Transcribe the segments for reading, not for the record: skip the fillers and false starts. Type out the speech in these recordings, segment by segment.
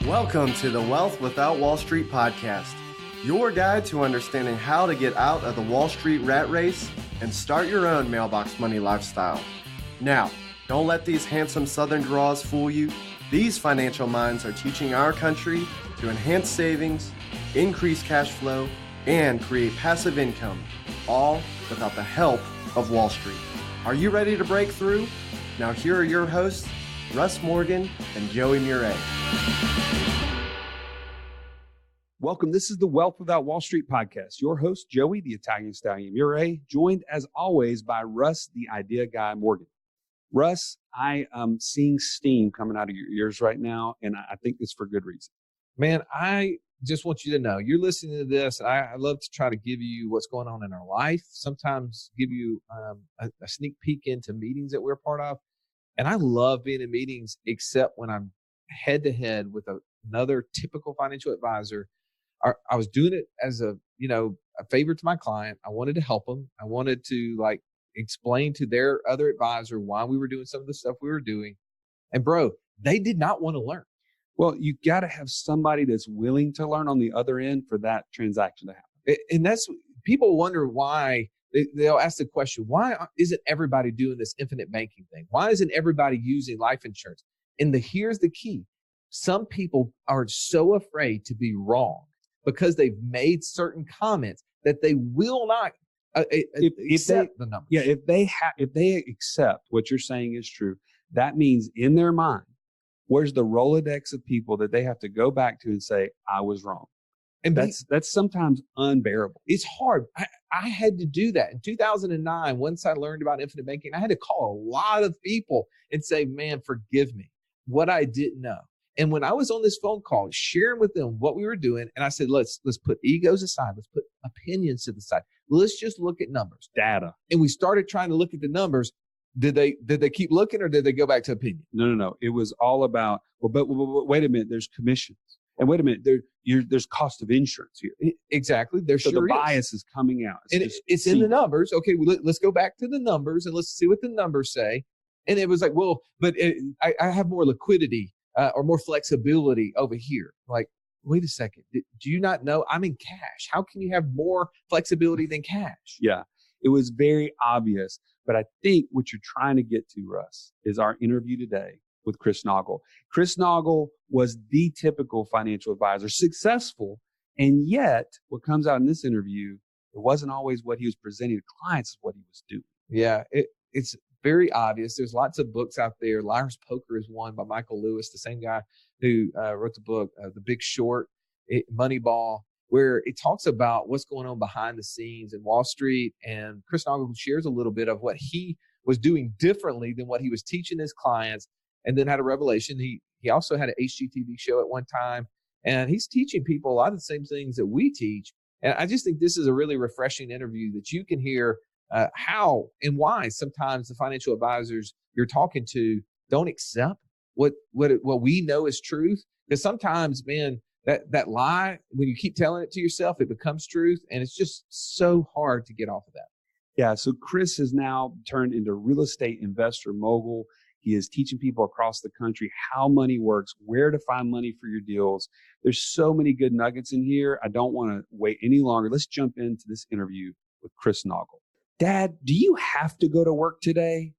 Welcome to the Wealth Without Wall Street podcast, your guide to understanding how to get out of the Wall Street rat race and start your own mailbox money lifestyle. Now, don't let these handsome Southern draws fool you. These financial minds are teaching our country to enhance savings, increase cash flow, and create passive income, all without the help of Wall Street. Are you ready to break through? Now here are your hosts, Russ Morgan and Joey Murray. Welcome. This is the Wealth Without Wall Street podcast. Your host, Joey, the Italian Stallion Murray, joined as always by Russ, the Idea Guy Morgan. Russ, I am seeing steam coming out of your ears right now, and I think it's for good reason. Man, I just want you to know, you're listening to this. I love to try to give you what's going on in our life, sometimes give you a sneak peek into meetings that we're a part of. And I love being in meetings, except when I'm head to head with another typical financial advisor. I was doing it as a favor to my client. I wanted to help them. I wanted to explain to their other advisor why we were doing some of the stuff we were doing. And bro, they did not want to learn. Well, you got to have somebody that's willing to learn on the other end for that transaction to happen. And that's, people wonder why. They'll ask the question, why isn't everybody doing this infinite banking thing? Why isn't everybody using life insurance? And here's the key. Some people are so afraid to be wrong because they've made certain comments that they will not accept the numbers. Yeah, if they accept what you're saying is true, that means in their mind, where's the Rolodex of people that they have to go back to and say, I was wrong. And that's sometimes unbearable. It's hard. I had to do that. In 2009, once I learned about infinite banking, I had to call a lot of people and say, man, forgive me, what I didn't know. And when I was on this phone call, sharing with them what we were doing, and I said, let's put egos aside. Let's put opinions to the side. Let's just look at numbers. Data. And we started trying to look at the numbers. Did they keep looking, or did they go back to opinion? No. It was all about, but wait a minute, there's commissions. And wait a minute, there's cost of insurance here. Exactly. So the bias is coming out. It's in the numbers. Okay, let's go back to the numbers and let's see what the numbers say. And it was like, well, but I have more liquidity or more flexibility over here. Like, wait a second. Do you not know I'm in cash? How can you have more flexibility than cash? Yeah, it was very obvious. But I think what you're trying to get to, Russ, is our interview today with Chris Naugle. Chris Naugle was the typical financial advisor, successful, and yet what comes out in this interview, it wasn't always what he was presenting to clients, is what he was doing. Yeah, it's very obvious. There's lots of books out there. Liar's Poker is one by Michael Lewis, the same guy who wrote the book, The Big Short, Moneyball, where it talks about what's going on behind the scenes in Wall Street. And Chris Naugle shares a little bit of what he was doing differently than what he was teaching his clients, and then had a revelation. He also had an HGTV show at one time, and he's teaching people a lot of the same things that we teach. And I just think this is a really refreshing interview that you can hear how and why sometimes the financial advisors you're talking to don't accept what we know is truth. Because sometimes, man, that lie, when you keep telling it to yourself, it becomes truth, and it's just so hard to get off of that. Yeah, so Chris has now turned into real estate investor mogul. He is teaching people across the country how money works, where to find money for your deals. There's so many good nuggets in here. I don't want to wait any longer. Let's jump into this interview with Chris Naugle. Dad, do you have to go to work today?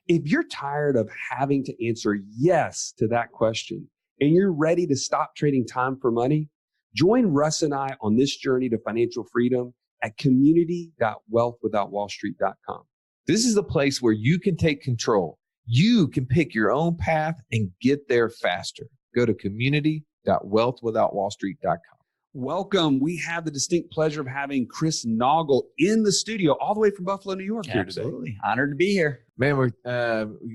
If you're tired of having to answer yes to that question and you're ready to stop trading time for money, join Russ and I on this journey to financial freedom at community.wealthwithoutwallstreet.com. This is the place where you can take control. You can pick your own path and get there faster. Go to community.wealthwithoutwallstreet.com. Welcome. We have the distinct pleasure of having Chris Naugle in the studio all the way from Buffalo, New York here today. Absolutely. Honored to be here. Man,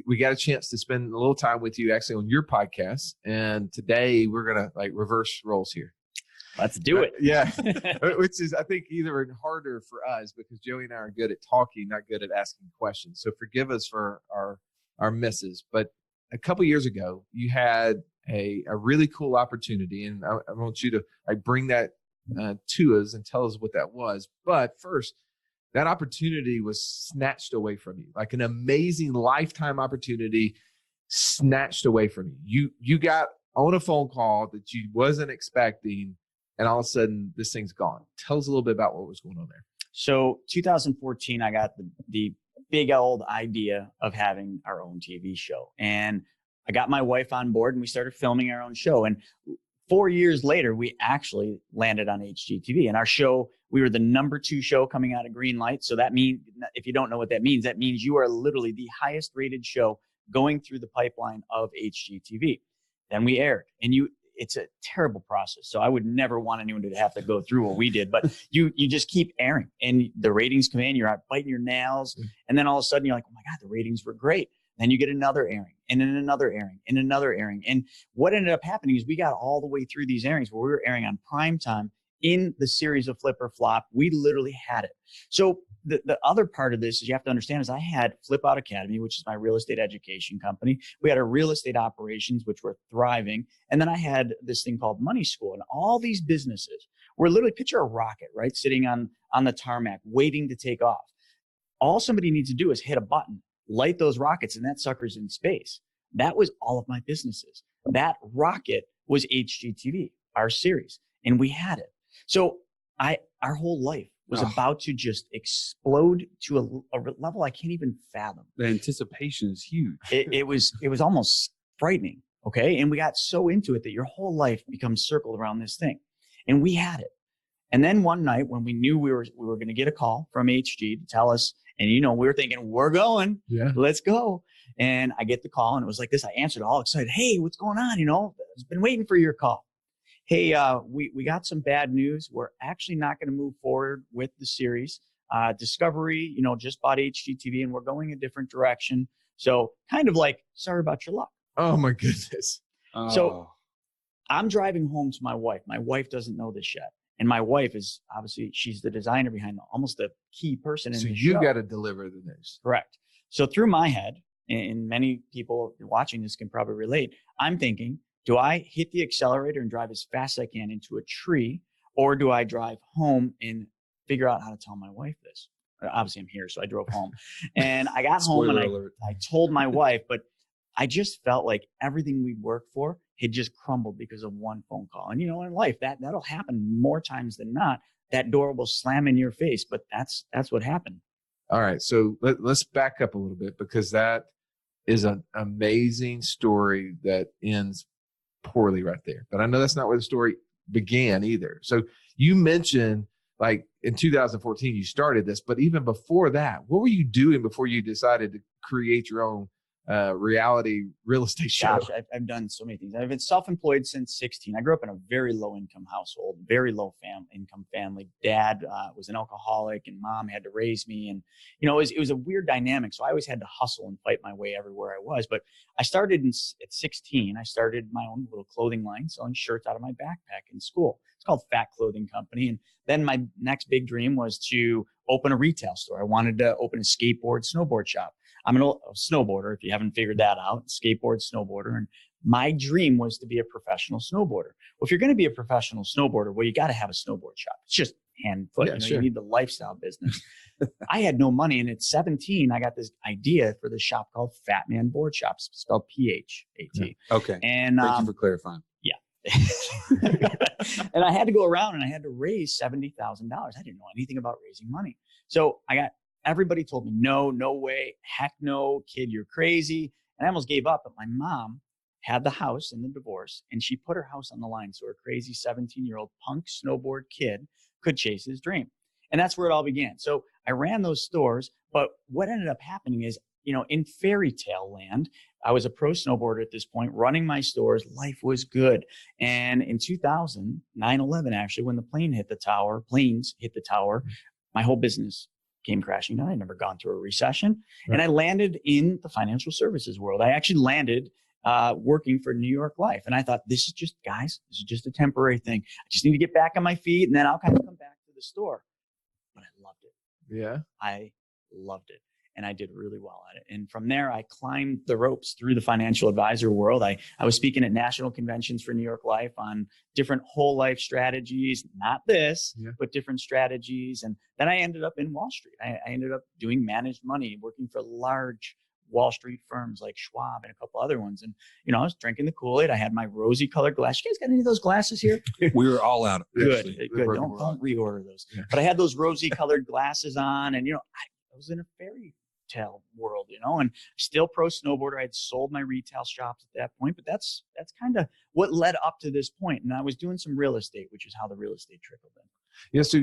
we got a chance to spend a little time with you actually on your podcast. And today we're going to reverse roles here. Let's do it. Yeah. Which is, I think, either harder for us because Joey and I are good at talking, not good at asking questions. So forgive us for our misses. But a couple years ago, you had a really cool opportunity, and I want you to bring that to us and tell us what that was. But first, that opportunity was snatched away from you, like an amazing lifetime opportunity snatched away from you. You got on a phone call that you wasn't expecting, and all of a sudden this thing's gone. Tell us a little bit about what was going on there. So 2014, I got the big old idea of having our own TV show. And I got my wife on board and we started filming our own show. And 4 years later, we actually landed on HGTV. And our show, we were the #2 show coming out of green light. So that means, if you don't know what that means you are literally the highest rated show going through the pipeline of HGTV. Then we aired. And it's a terrible process. So I would never want anyone to have to go through what we did, but you just keep airing and the ratings come in, you're out biting your nails. And then all of a sudden you're like, oh my God, the ratings were great. Then you get another airing and then another airing and another airing. And what ended up happening is we got all the way through these airings where we were airing on prime time in the series of Flip or Flop. We literally had it. So the other part of this is you have to understand is I had Flip Out Academy, which is my real estate education company. We had our real estate operations, which were thriving. And then I had this thing called Money School. And all these businesses were literally, picture a rocket, right? Sitting on the tarmac, waiting to take off. All somebody needs to do is hit a button, light those rockets, and that sucker's in space. That was all of my businesses. That rocket was HGTV, our series. And we had it. So our whole life was about to just explode to a level I can't even fathom. The anticipation is huge. It was almost frightening. Okay. And we got so into it that your whole life becomes circled around this thing. And we had it. And then one night when we knew we were going to get a call from HG to tell us, and we were thinking, we're going, let's go. And I get the call and it was like this. I answered all excited. Hey, what's going on? I've been waiting for your call. Hey, we got some bad news. We're actually not going to move forward with the series. Discovery, just bought HGTV and we're going a different direction. So kind of like, sorry about your luck. Oh my goodness. So I'm driving home to my wife. My wife doesn't know this yet. And my wife is obviously, she's the designer behind almost the key person in the show. So you got to deliver the news. Correct. So through my head, and many people watching this can probably relate, I'm thinking, do I hit the accelerator and drive as fast as I can into a tree, or do I drive home and figure out how to tell my wife this? Obviously, I'm here, so I drove home. And I got home and I told my wife, but I just felt like everything we'd worked for had just crumbled because of one phone call. And, in life, that'll happen more times than not. That door will slam in your face, but that's what happened. All right, so let's back up a little bit because that is an amazing story that ends poorly right there. But I know that's not where the story began either. So you mentioned like in 2014 you started this, but even before that, what were you doing before you decided to create your own reality real estate show? Gosh, I've done so many things. I've been self-employed since 16. I grew up in a very low income household, very low income family. Dad was an alcoholic and mom had to raise me. And, it was a weird dynamic. So I always had to hustle and fight my way everywhere I was. But I started at 16, I started my own little clothing line, selling shirts out of my backpack in school. It's called Fat Clothing Company. And then my next big dream was to open a retail store. I wanted to open a skateboard, snowboard shop. I'm a snowboarder, if you haven't figured that out, skateboard, snowboarder. And my dream was to be a professional snowboarder. Well, if you're going to be a professional snowboarder, you got to have a snowboard shop. It's just hand and foot. Yeah, sure. You need the lifestyle business. I had no money. And at 17, I got this idea for this shop called Fat Man Board Shops, spelled PHAT. Okay. And thank you for clarifying. And I had to go around and I had to raise $70,000. I didn't know anything about raising money. So everybody told me, no way, heck no, kid, you're crazy. And I almost gave up, but my mom had the house in the divorce and she put her house on the line so her crazy 17-year-old punk snowboard kid could chase his dream. And that's where it all began. So I ran those stores, but what ended up happening is, in fairy tale land, I was a pro snowboarder at this point, running my stores. Life was good. And in 2000, 9/11, actually, when the planes hit the tower, my whole business came crashing down. I'd never gone through a recession. Right. And I landed in the financial services world. I actually landed working for New York Life. And I thought, this is just a temporary thing. I just need to get back on my feet and then I'll kind of come back to the store. But I loved it. Yeah. I loved it. And I did really well at it. And from there, I climbed the ropes through the financial advisor world. I was speaking at national conventions for New York Life on different whole life strategies, not this, but different strategies. And then I ended up in Wall Street. I ended up doing managed money, working for large Wall Street firms like Schwab and a couple other ones. And, you know, I was drinking the Kool-Aid. I had my rosy colored glass. You guys got any of those glasses here? We were all out of it. Good. Actually. Good. Don't reorder those. Yeah. But I had those rosy colored glasses on, and, you know, I was in a fairy tale world, you know, and still pro snowboarder. I had sold my retail shops at that point, but that's kind of what led up to this point. And I was doing some real estate, which is how the real estate trickled in. Yeah. So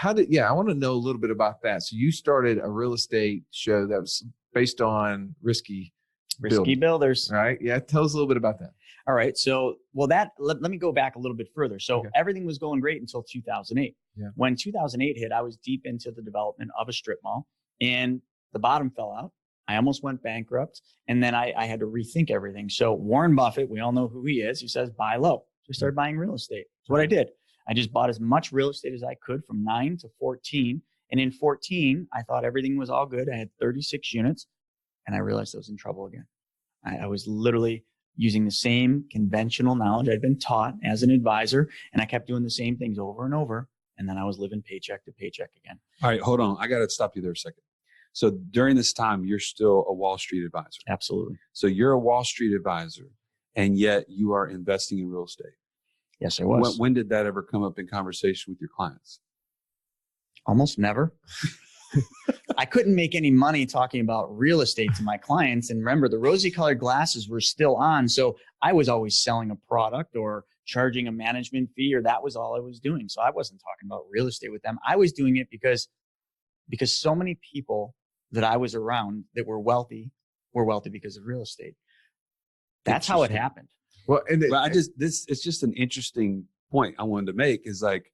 I want to know a little bit about that. So you started a real estate show that was based on risky builders. Right. Yeah. Tell us a little bit about that. All right. So, let me go back a little bit further. So everything was going great until 2008. Yeah. When 2008 hit, I was deep into the development of a strip mall, and the bottom fell out. I almost went bankrupt, and then I had to rethink everything. So Warren Buffett, we all know who he is. He says, buy low. So I started buying real estate. That's what I did. I just bought as much real estate as I could from 9 to 14. And in 14, I thought everything was all good. I had 36 units, and I realized I was in trouble again. I was literally using the same conventional knowledge I'd been taught as an advisor, and I kept doing the same things over and over. And then I was living paycheck to paycheck again. All right, hold on. I got to stop you there a second. So during this time, you're still a Wall Street advisor. Absolutely. So you're a Wall Street advisor, and yet you are investing in real estate. Yes, I was. When did that ever come up in conversation with your clients? Almost never. I couldn't make any money talking about real estate to my clients. And remember, the rosy colored glasses were still on. So I was always selling a product or charging a management fee, or that was all I was doing. So I wasn't talking about real estate with them. I was doing it because so many people that I was around that were wealthy because of real estate. That's how it happened. Well, it's just an interesting point I wanted to make is like,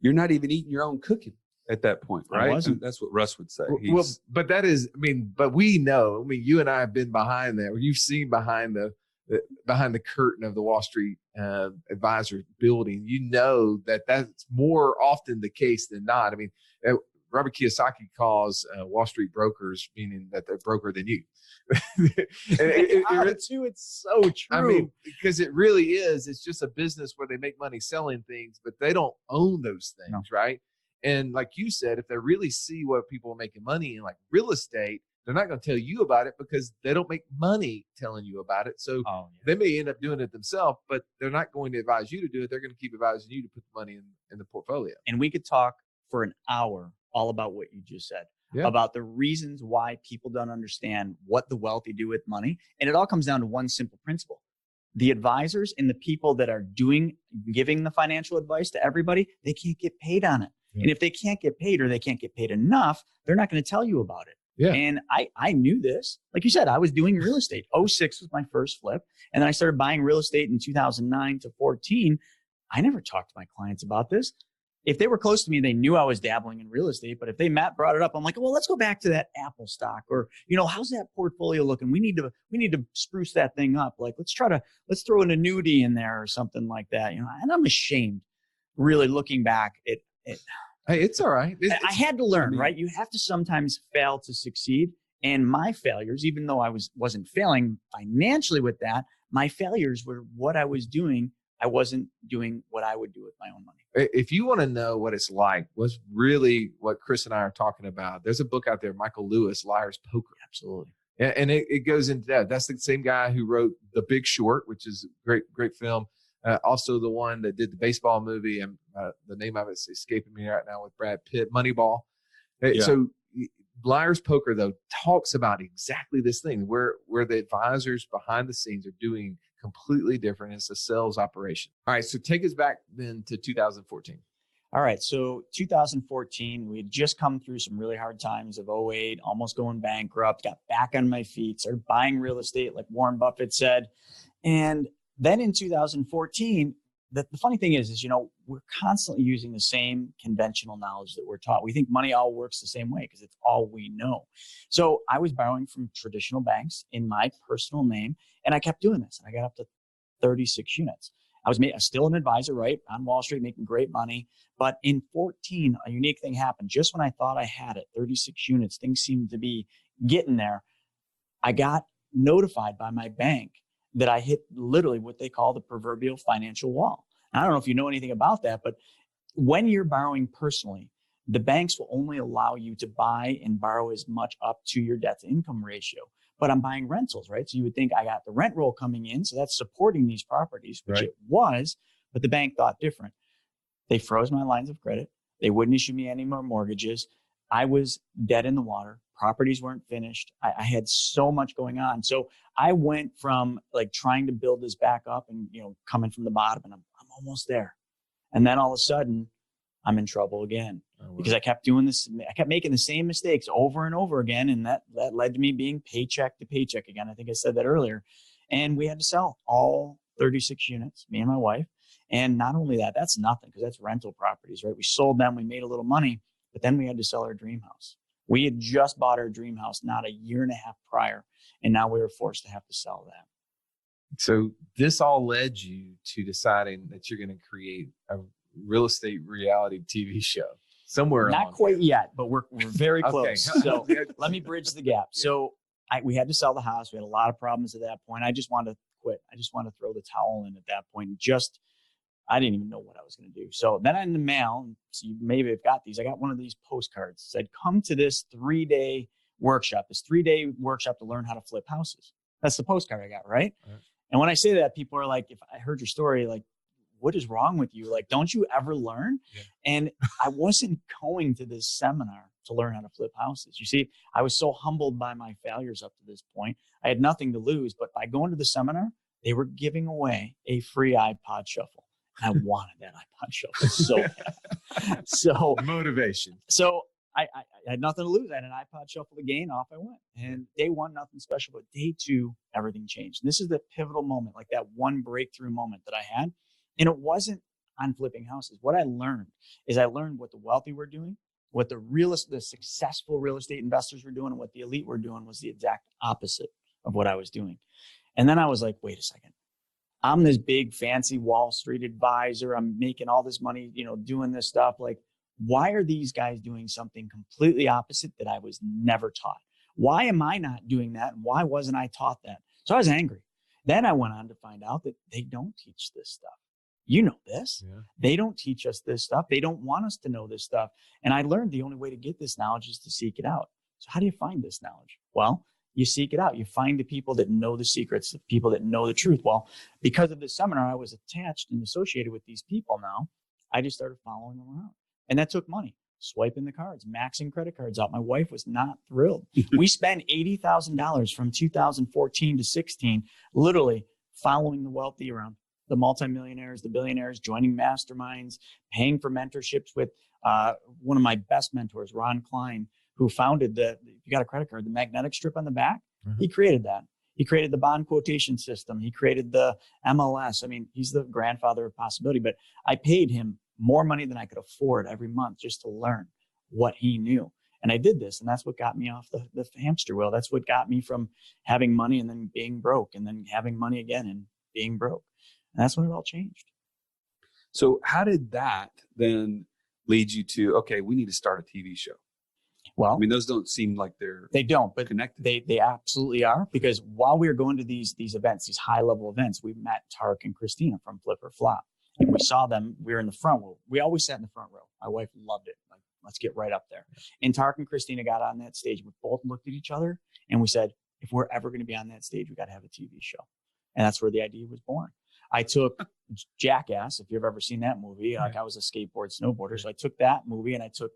you're not even eating your own cooking at that point, right? That's what Russ would say. But that is, but we know, you and I have been behind that, or you've seen behind the curtain of the Wall Street advisor building. You know that's more often the case than not. Robert Kiyosaki calls Wall Street brokers, meaning that they're broker than you. It's so true. Because it really is. It's just a business where they make money selling things, but they don't own those things, right? And like you said, if they really see what people are making money in, like real estate, they're not going to tell you about it because they don't make money telling you about it. So they may end up doing it themselves, but they're not going to advise you to do it. They're going to keep advising you to put the money in the portfolio. And we could talk for an hour all about what you just said, about the reasons why people don't understand what the wealthy do with money. And it all comes down to one simple principle. The advisors and the people that are giving the financial advice to everybody, they can't get paid on it. Yeah. And if they can't get paid, or they can't get paid enough, they're not going to tell you about it. Yeah. And I knew this. Like you said, I was doing real estate. 2006 was my first flip. And then I started buying real estate in 2009 to 14. I never talked to my clients about this. If they were close to me, they knew I was dabbling in real estate. But if Matt brought it up, I'm like, well, let's go back to that Apple stock, or, how's that portfolio looking? We need to spruce that thing up. Like, let's throw an annuity in there or something like that. And I'm ashamed, really looking back. Hey, it's all right. I had to learn, right? You have to sometimes fail to succeed. And my failures, even though I wasn't failing financially with that, my failures were what I was doing. I wasn't doing what I would do with my own money. If you want to know what it's like, what's really what Chris and I are talking about, there's a book out there, Michael Lewis, Liar's Poker. Absolutely. And it goes into that. That's the same guy who wrote The Big Short, which is a great film. Also the one that did the baseball movie, and the name of it's escaping me right now, with Brad Pitt, Moneyball. Yeah. So Liar's Poker, though, talks about exactly this thing where the advisors behind the scenes are doing completely different. It's a sales operation. All right. So take us back then to 2014. All right. So 2014, we had just come through some really hard times of 2008, almost going bankrupt, got back on my feet, started buying real estate like Warren Buffett said. And then in 2014, the funny thing is, we're constantly using the same conventional knowledge that we're taught. We think money all works the same way because it's all we know. So I was borrowing from traditional banks in my personal name, and I kept doing this. And I got up to 36 units. I was still an advisor, right, on Wall Street, making great money. But in 14, a unique thing happened. Just when I thought I had it, 36 units, things seemed to be getting there. I got notified by my bank that I hit literally what they call the proverbial financial wall. I don't know if you know anything about that, but when you're borrowing personally, the banks will only allow you to buy and borrow as much up to your debt to income ratio. But I'm buying rentals, right? So you would think I got the rent roll coming in, so that's supporting these properties, which it was, but the bank thought different. They froze my lines of credit. They wouldn't issue me any more mortgages. I was dead in the water. Properties weren't finished. I had so much going on. So I went from like trying to build this back up and, coming from the bottom, and I'm almost there. And then all of a sudden I'm in trouble again because I kept doing this. I kept making the same mistakes over and over again. And that led to me being paycheck to paycheck again. I think I said that earlier. And we had to sell all 36 units, me and my wife. And not only that, that's nothing because that's rental properties, right? We sold them. We made a little money, but then we had to sell our dream house. We had just bought our dream house not a year and a half prior. And now we were forced to have to sell that. So this all led you to deciding that you're going to create a real estate reality TV show somewhere. Not quite yet, but we're very close. Okay. So let me bridge the gap. So we had to sell the house. We had a lot of problems at that point. I just wanted to quit. I just wanted to throw the towel in at that point. I didn't even know what I was going to do. So then in the mail, so you maybe have got these. I got one of these postcards. It said, come to this 3-day workshop, to learn how to flip houses. That's the postcard I got, right? And when I say that, people are like, if I heard your story, like, what is wrong with you? Like, don't you ever learn? Yeah. And I wasn't going to this seminar to learn how to flip houses. You see, I was so humbled by my failures up to this point. I had nothing to lose, but by going to the seminar, they were giving away a free iPod shuffle. I wanted that iPod shuffle so bad. So motivation. So I had nothing to lose. I had an iPod shuffle to gain. Off I went. And day one, nothing special. But day two, everything changed. And this is the pivotal moment, like that one breakthrough moment that I had. And it wasn't on flipping houses. What I learned what the wealthy were doing, what the successful real estate investors were doing, and what the elite were doing was the exact opposite of what I was doing. And then I was like, wait a second. I'm this big fancy Wall Street advisor. I'm making all this money, doing this stuff. Like, why are these guys doing something completely opposite that I was never taught? Why am I not doing that? And why wasn't I taught that? So I was angry. Then I went on to find out that they don't teach this stuff. You know this. Yeah. They don't teach us this stuff. They don't want us to know this stuff. And I learned the only way to get this knowledge is to seek it out. So how do you find this knowledge? Well, you seek it out. You find the people that know the secrets, the people that know the truth. Well, because of this seminar, I was attached and associated with these people now. I just started following them around. And that took money. Swiping the cards, maxing credit cards out. My wife was not thrilled. We spent $80,000 from 2014 to 16, literally following the wealthy around. The multimillionaires, the billionaires, joining masterminds, paying for mentorships with one of my best mentors, Ron Klein, who founded if you got a credit card, the magnetic strip on the back. Mm-hmm. He created that. He created the bond quotation system. He created the MLS. I mean, he's the grandfather of possibility, but I paid him more money than I could afford every month just to learn what he knew. And I did this, and that's what got me off the hamster wheel. That's what got me from having money and then being broke and then having money again and being broke. And that's when it all changed. So how did that then lead you to, okay, we need to start a TV show? Well, I mean, those don't seem like they don't, but connected. They absolutely are, because while we were going to these events, these high level events, we met Tarek and Christina from Flip or Flop, and we saw them. We were in the front row. We always sat in the front row. My wife loved it. Like, let's get right up there. And Tarek and Christina got on that stage. We both looked at each other and we said, if we're ever going to be on that stage, we got to have a TV show. And that's where the idea was born. I took Jackass, if you've ever seen that movie. Like, I was a skateboard snowboarder, so I took that movie and I took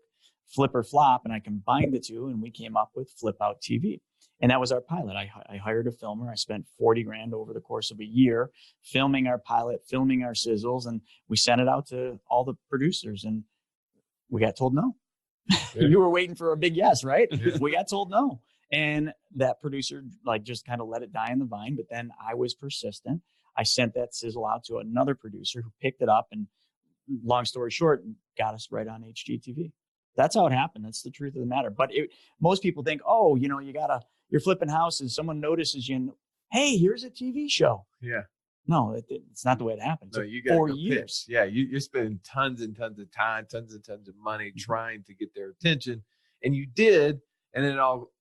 Flip or Flop and I combined the two, and we came up with Flip Out TV. And that was our pilot. I hired a filmer. I spent $40,000 over the course of a year filming our pilot, filming our sizzles, and we sent it out to all the producers, and we got told no. Yeah. You were waiting for a big yes, right? Yeah. We got told no. And that producer just kind of let it die in the vine. But then I was persistent. I sent that sizzle out to another producer who picked it up, and long story short, got us right on HGTV. That's how it happened. That's the truth of the matter. But most people think, oh, you're flipping houses. Someone notices you and, hey, here's a TV show. Yeah. No, it's not the way it happens. No, you got 4 years. Yeah. You're spending tons and tons of time, tons and tons of money trying to get their attention. And you did. And then it all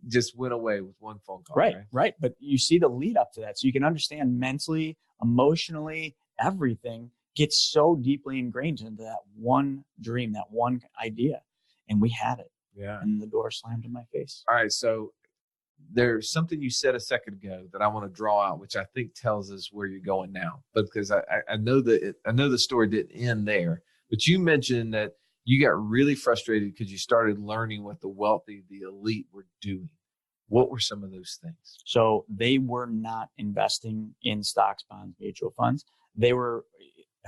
just went away with one phone call. Right. But you see the lead up to that. So you can understand mentally, emotionally, everything gets so deeply ingrained into that one dream, that one idea. And we had it. Yeah. And the door slammed in my face. All right. So there's something you said a second ago that I want to draw out, which I think tells us where you're going now. But because I know I know the story didn't end there, but you mentioned that you got really frustrated because you started learning what the wealthy, the elite were doing. What were some of those things? So they were not investing in stocks, bonds, mutual funds. They were,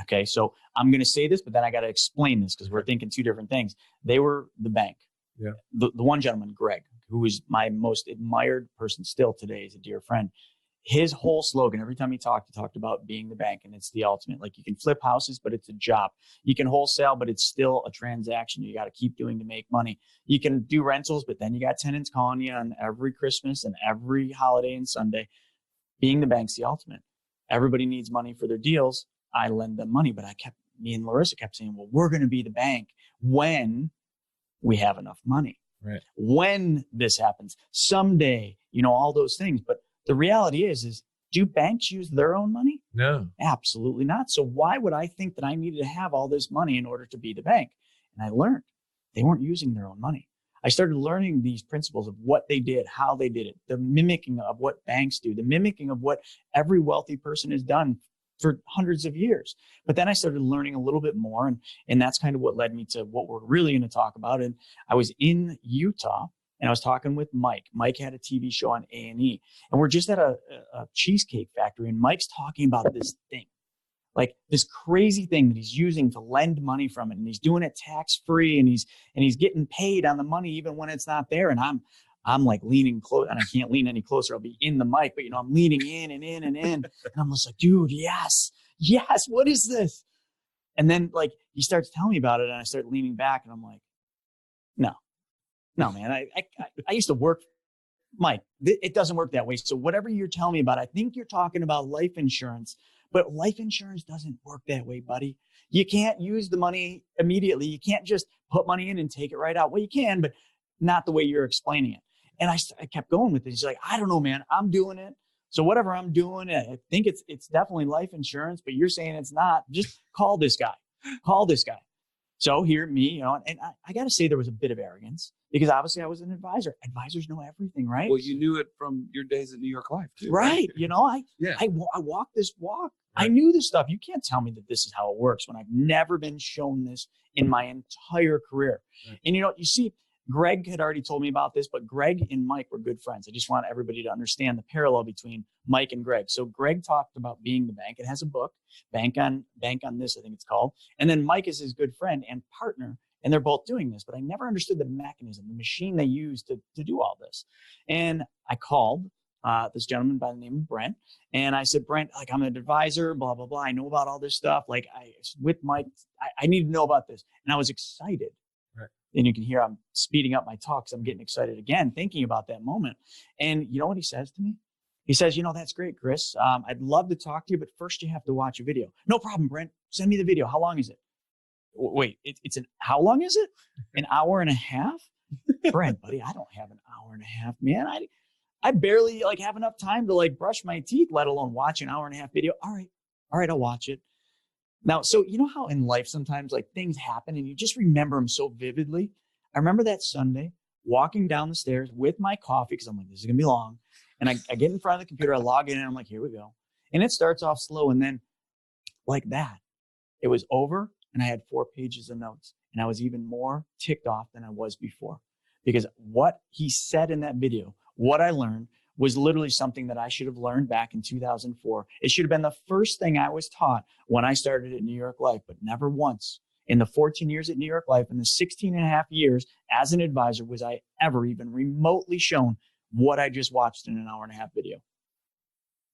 okay, so I'm going to say this, but then I got to explain this because we're thinking two different things. They were the bank. Yeah. The one gentleman, Greg, who is my most admired person still today, is a dear friend. His whole slogan, every time he talked about being the bank, and it's the ultimate. Like, you can flip houses, but it's a job. You can wholesale, but it's still a transaction you got to keep doing to make money. You can do rentals, but then you got tenants calling you on every Christmas and every holiday and Sunday. Being the bank's the ultimate. Everybody needs money for their deals. I lend them money, but me and Larissa kept saying, well, we're going to be the bank when we have enough money. Right. When this happens, someday, all those things. But the reality is do banks use their own money? No. Absolutely not. So why would I think that I needed to have all this money in order to be the bank? And I learned they weren't using their own money. I started learning these principles of what they did, how they did it, the mimicking of what banks do, the mimicking of what every wealthy person has done for hundreds of years. But then I started learning a little bit more, and that's kind of what led me to what we're really going to talk about. And I was in Utah, and I was talking with Mike. Mike had a TV show on A&E, and we're just at a cheesecake factory, and Mike's talking about this thing, like this crazy thing that he's using to lend money from it, and he's doing it tax-free, and he's getting paid on the money even when it's not there. And I'm like leaning close, and I can't lean any closer. I'll be in the mic, but I'm leaning in and in and in. And I'm just like, dude, yes, what is this? And then like he starts telling me about it, and I start leaning back, and I'm like, no, man. I used to work, Mike, it doesn't work that way. So whatever you're telling me about, I think you're talking about life insurance, but life insurance doesn't work that way, buddy. You can't use the money immediately. You can't just put money in and take it right out. Well, you can, but not the way you're explaining it. And I kept going with it. He's like, I don't know, man, I'm doing it. So whatever I'm doing, I think it's definitely life insurance, but you're saying it's not. Just call this guy. So here, me, and I got to say there was a bit of arrogance because obviously I was an advisor. Advisors know everything, right? Well, you knew it from your days at New York Life, too. Right. I walked this walk. Right. I knew this stuff. You can't tell me that this is how it works when I've never been shown this in my entire career. Right. And, you see, Greg had already told me about this, but Greg and Mike were good friends. I just want everybody to understand the parallel between Mike and Greg. So Greg talked about being the bank. It has a book, Bank on This, I think it's called. And then Mike is his good friend and partner, and they're both doing this. But I never understood the mechanism, the machine they use to do all this. And I called this gentleman by the name of Brent, and I said, Brent, like, I'm an advisor, blah, blah, blah. I know about all this stuff. Like, with Mike, I need to know about this. And I was excited. And you can hear I'm speeding up my talk because I'm getting excited again, thinking about that moment. And you know what he says to me? He says, that's great, Chris. I'd love to talk to you, but first you have to watch a video. No problem, Brent. Send me the video. How long is it? Wait, how long is it? An hour and a half? Brent, buddy, I don't have an hour and a half, man. I barely have enough time to brush my teeth, let alone watch an hour and a half video. All right, I'll watch it. Now, so you know how in life sometimes things happen and you just remember them so vividly? I remember that Sunday walking down the stairs with my coffee because I'm like, this is going to be long. And I get in front of the computer, I log in, and I'm like, here we go. And it starts off slow. And then like that, it was over, and I had 4 pages of notes. And I was even more ticked off than I was before because what he said in that video, what I learned, was literally something that I should have learned back in 2004. It should have been the first thing I was taught when I started at New York Life, but never once in the 14 years at New York Life and the 16 and a half years as an advisor was I ever even remotely shown what I just watched in an hour and a half video.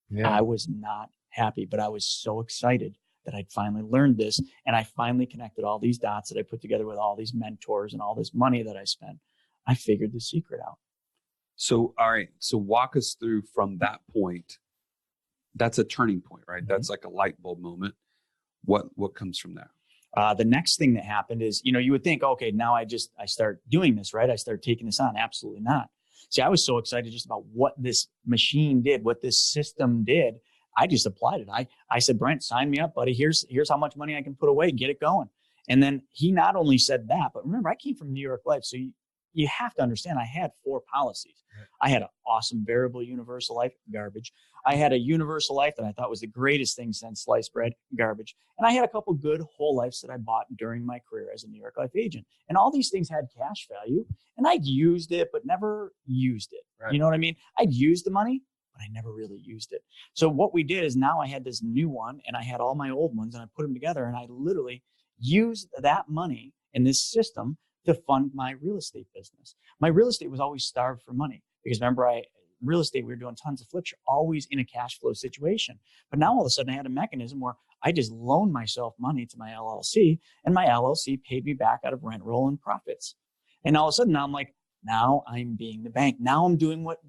Yeah. I was not happy, but I was so excited that I'd finally learned this. And I finally connected all these dots that I put together with all these mentors and all this money that I spent. I figured the secret out. So, all right. So walk us through from that point. That's a turning point, right? Mm-hmm. That's like a light bulb moment. What comes from there? The next thing that happened is, you would think, okay, now I start doing this, right? I start taking this on. Absolutely not. See, I was so excited just about what this machine did, what this system did. I just applied it. I said, Brent, sign me up, buddy. Here's how much money I can put away. Get it going. And then he not only said that, but remember, I came from New York Life. So you have to understand, I had 4 policies. Right. I had an awesome variable universal life, garbage. I had a universal life that I thought was the greatest thing since sliced bread, garbage. And I had a couple good whole lives that I bought during my career as a New York Life agent. And all these things had cash value, and I'd used it, but never used it. Right. You know what I mean? I'd used the money, but I never really used it. So what we did is now I had this new one, and I had all my old ones, and I put them together, and I literally used that money in this system to fund my real estate business. My real estate was always starved for money because remember, real estate, we were doing tons of flips, always in a cash flow situation. But now all of a sudden I had a mechanism where I just loaned myself money to my LLC, and my LLC paid me back out of rent roll and profits. And all of a sudden now I'm like, now I'm being the bank. Now I'm doing what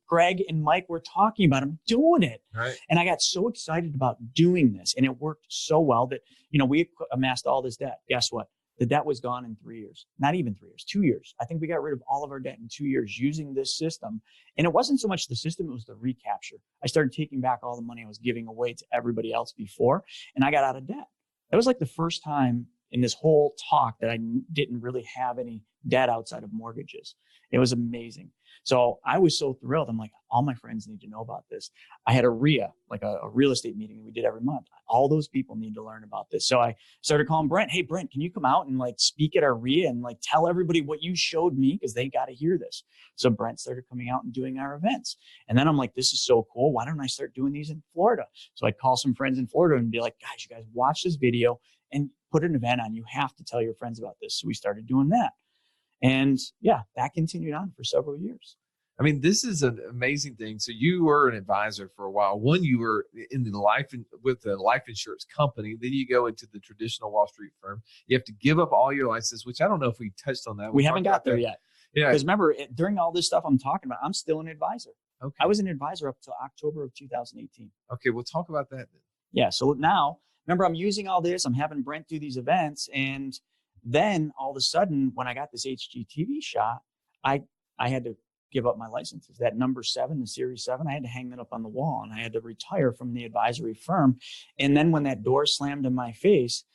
Greg and Mike were talking about. I'm doing it. Right. And I got so excited about doing this, and it worked so well that, we amassed all this debt. Guess what? The debt was gone in 3 years, not even 3 years, 2 years. I think we got rid of all of our debt in 2 years using this system. And it wasn't so much the system, it was the recapture. I started taking back all the money I was giving away to everybody else before, and I got out of debt. That was like the first time in this whole talk that I didn't really have any debt outside of mortgages. It was amazing. So I was so thrilled. I'm like, all my friends need to know about this. I had a RIA, like a real estate meeting we did every month. All those people need to learn about this. So I started calling Brent. Hey, Brent, can you come out and speak at our RIA and tell everybody what you showed me? Because they got to hear this. So Brent started coming out and doing our events. And then I'm like, this is so cool. Why don't I start doing these in Florida? So I'd call some friends in Florida and be like, guys, you guys watch this video and put an event on. You have to tell your friends about this. So we started doing that. And yeah, that continued on for several years. I mean, this is an amazing thing. So you were an advisor for a while. One, you were in the with the life insurance company. Then you go into the traditional Wall Street firm. You have to give up all your license, which I don't know if we touched on that. We haven't got there yet. Yeah. Because remember, during all this stuff I'm talking about, I'm still an advisor. Okay. I was an advisor up to October of 2018. Okay, we'll talk about that then. Yeah. So now, remember, I'm using all this. I'm having Brent do these events, and then all of a sudden, when I got this HGTV shot, I had to give up my licenses. That number 7, the Series 7, I had to hang that up on the wall, and I had to retire from the advisory firm. And then when that door slammed in my face,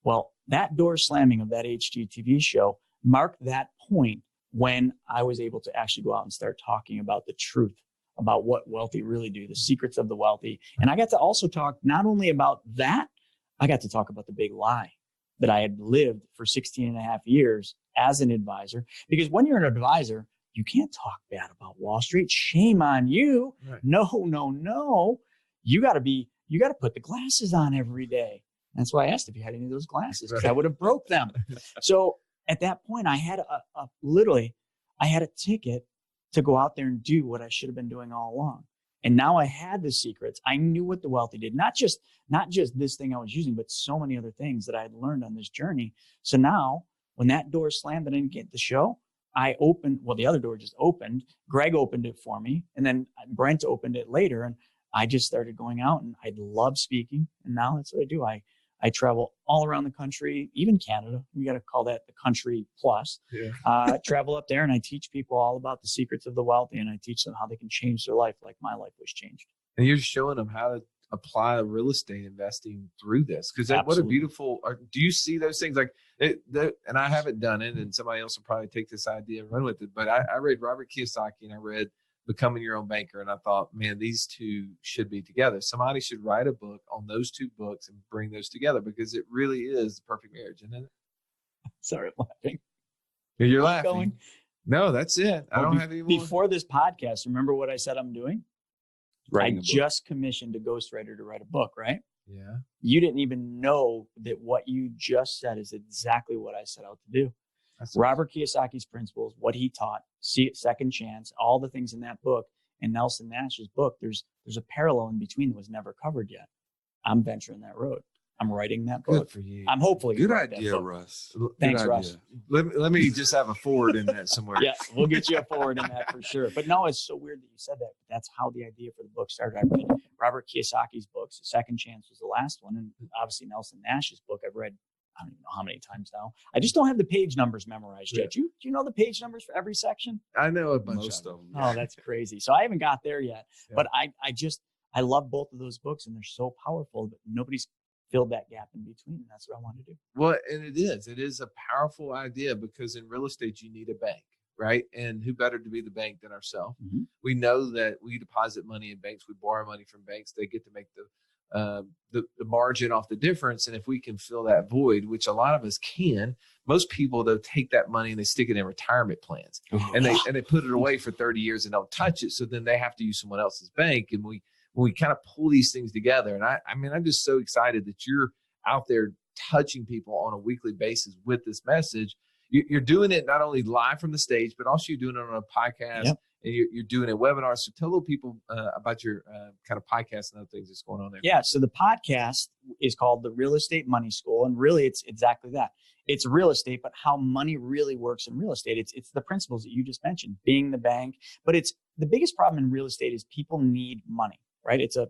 well, that door slamming of that HGTV show marked that point when I was able to actually go out and start talking about the truth about what wealthy really do, the secrets of the wealthy. And I got to also talk not only about that, I got to talk about the big lie that I had lived for 16 and a half years as an advisor. Because when you're an advisor, you can't talk bad about Wall Street. Shame on you. Right. No. You got to put the glasses on every day. That's why I asked if you had any of those glasses, because I would have broke them. So at that point, I had I had a ticket to go out there and do what I should have been doing all along. And now I had the secrets. I knew what the wealthy did, not just this thing I was using, but so many other things that I had learned on this journey. So now when that door slammed and I didn't get the show, the other door just opened. Greg opened it for me, and then Brent opened it later. And I just started going out, and I love speaking. And now that's what I do. I travel all around the country, even Canada. We got to call that the country plus. Yeah. Travel up there, and I teach people all about the secrets of the wealthy, and I teach them how they can change their life like my life was changed. And you're showing them how to apply real estate investing through this, because what a beautiful. Do you see those things and I haven't done it, and somebody else will probably take this idea and run with it. But I read Robert Kiyosaki, and I read Becoming Your Own Banker, and I thought, man, these two should be together. Somebody should write a book on those two books and bring those together, because it really is the perfect marriage, isn't it? Sorry, I'm laughing. You're laughing. Going. No, that's it. I don't have any more. Before this podcast, remember what I said I'm doing? I just commissioned a ghostwriter to write a book, right? Yeah. You didn't even know that what you just said is exactly what I set out to do. Robert Kiyosaki's principles, what he taught, second chance, all the things in that book, and Nelson Nash's book, there's a parallel in between that was never covered yet. I'm venturing that road. I'm writing that book. Good for you. I'm hopefully good idea, Russ. Thanks, good Russ. Let me just have a forward in that somewhere. Yeah, we'll get you a forward in that for sure. But no, it's so weird that you said that. That's how the idea for the book started. I read Robert Kiyosaki's books. The Second Chance was the last one, and obviously Nelson Nash's book I've read I don't even know how many times now. I just don't have the page numbers memorized yet. Do you know the page numbers for every section? I know a bunch of them. Oh, that's crazy. So I haven't got there yet. Yeah. But I love both of those books, and they're so powerful, but nobody's filled that gap in between. And that's what I want to do. Well, and it is a powerful idea, because in real estate, you need a bank, right? And who better to be the bank than ourselves? Mm-hmm. We know that we deposit money in banks. We borrow money from banks. They get to make the margin off the difference. And if we can fill that void, which a lot of us can, most people, they'll take that money and they stick it in retirement plans, and they put it away for 30 years and don't touch it. So then they have to use someone else's bank. And we kind of pull these things together. And I mean, I'm just so excited that you're out there touching people on a weekly basis with this message. You're doing it not only live from the stage, but also you're doing it on a podcast. Yep. And you're doing a webinar. So tell little people about your kind of podcast and other things that's going on there. Yeah. So the podcast is called The Real Estate Money School. And really, it's exactly that. It's real estate, but how money really works in real estate. It's the principles that you just mentioned, being the bank. But it's the biggest problem in real estate is people need money, right? It's a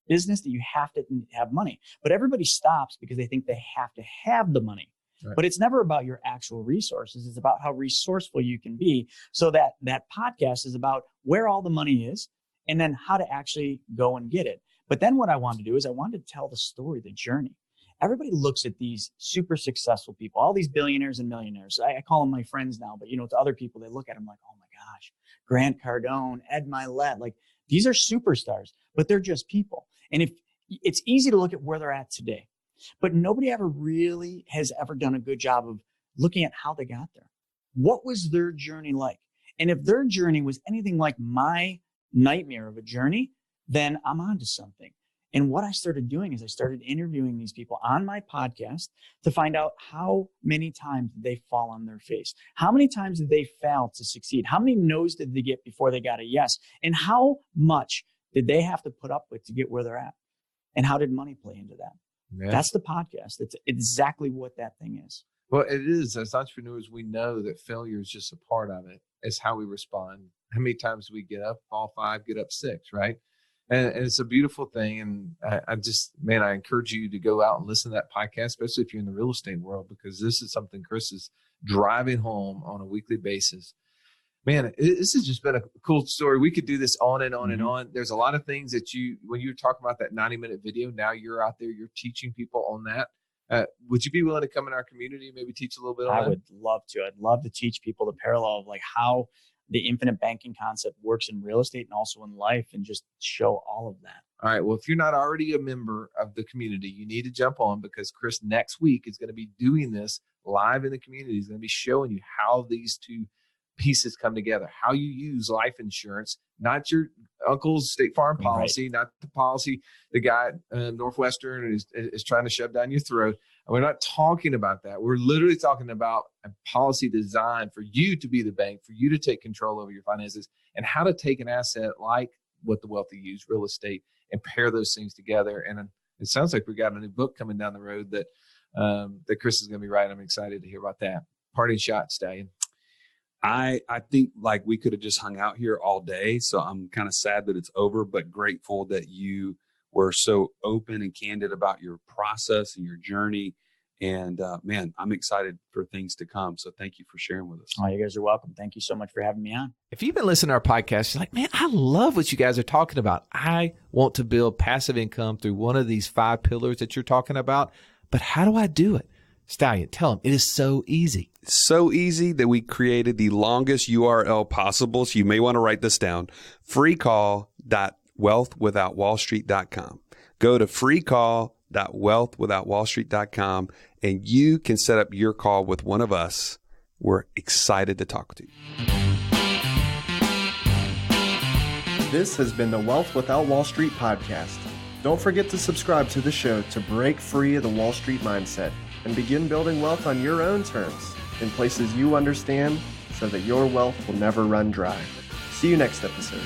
business that you have to have money. But everybody stops because they think they have to have the money. Right. But it's never about your actual resources. It's about how resourceful you can be. So that podcast is about where all the money is and then how to actually go and get it. But then what I wanted to do is I wanted to tell the story, the journey. Everybody looks at these super successful people, all these billionaires and millionaires. I call them my friends now, but to other people, they look at them like, oh my gosh, Grant Cardone, Ed Milet, like these are superstars, but they're just people. And if it's easy to look at where they're at today, but nobody ever really has ever done a good job of looking at how they got there. What was their journey like? And if their journey was anything like my nightmare of a journey, then I'm onto something. And what I started doing is I started interviewing these people on my podcast to find out how many times did they fall on their face? How many times did they fail to succeed? How many no's did they get before they got a yes? And how much did they have to put up with to get where they're at? And how did money play into that? Yeah. That's the podcast. It's exactly what that thing is. Well, it is. As entrepreneurs, we know that failure is just a part of it. It's how we respond. How many times we get up, fall 5, get up 6, right? And it's a beautiful thing. And I encourage you to go out and listen to that podcast, especially if you're in the real estate world, because this is something Chris is driving home on a weekly basis. Man, this has just been a cool story. We could do this on and on and on. There's a lot of things that when you were talking about that 90-minute video, now you're out there, you're teaching people on that. Would you be willing to come in our community and maybe teach a little bit on that? I would love to. I'd love to teach people the parallel of like how the infinite banking concept works in real estate and also in life, and just show all of that. All right. Well, if you're not already a member of the community, you need to jump on, because Chris next week is going to be doing this live in the community. He's going to be showing you how these two pieces come together, how you use life insurance, not your uncle's State Farm policy, right, not the policy the guy Northwestern is trying to shove down your throat. And we're not talking about that. We're literally talking about a policy designed for you to be the bank, for you to take control over your finances, and how to take an asset like what the wealthy use, real estate, and pair those things together. And it sounds like we got a new book coming down the road that Chris is going to be writing. I'm excited to hear about that. Parting shot, Stallion. I think like we could have just hung out here all day. So I'm kind of sad that it's over, but grateful that you were so open and candid about your process and your journey. And man, I'm excited for things to come. So thank you for sharing with us. Oh, you guys are welcome. Thank you so much for having me on. If you've been listening to our podcast, you're like, man, I love what you guys are talking about. I want to build passive income through one of these 5 pillars that you're talking about. But how do I do it? Stallion, tell them it is so easy. So easy that we created the longest URL possible. So you may want to write this down. freecall.wealthwithoutwallstreet.com. Go to freecall.wealthwithoutwallstreet.com and you can set up your call with one of us. We're excited to talk to you. This has been the Wealth Without Wall Street podcast. Don't forget to subscribe to the show to break free of the Wall Street mindset and begin building wealth on your own terms in places you understand, so that your wealth will never run dry. See you next episode.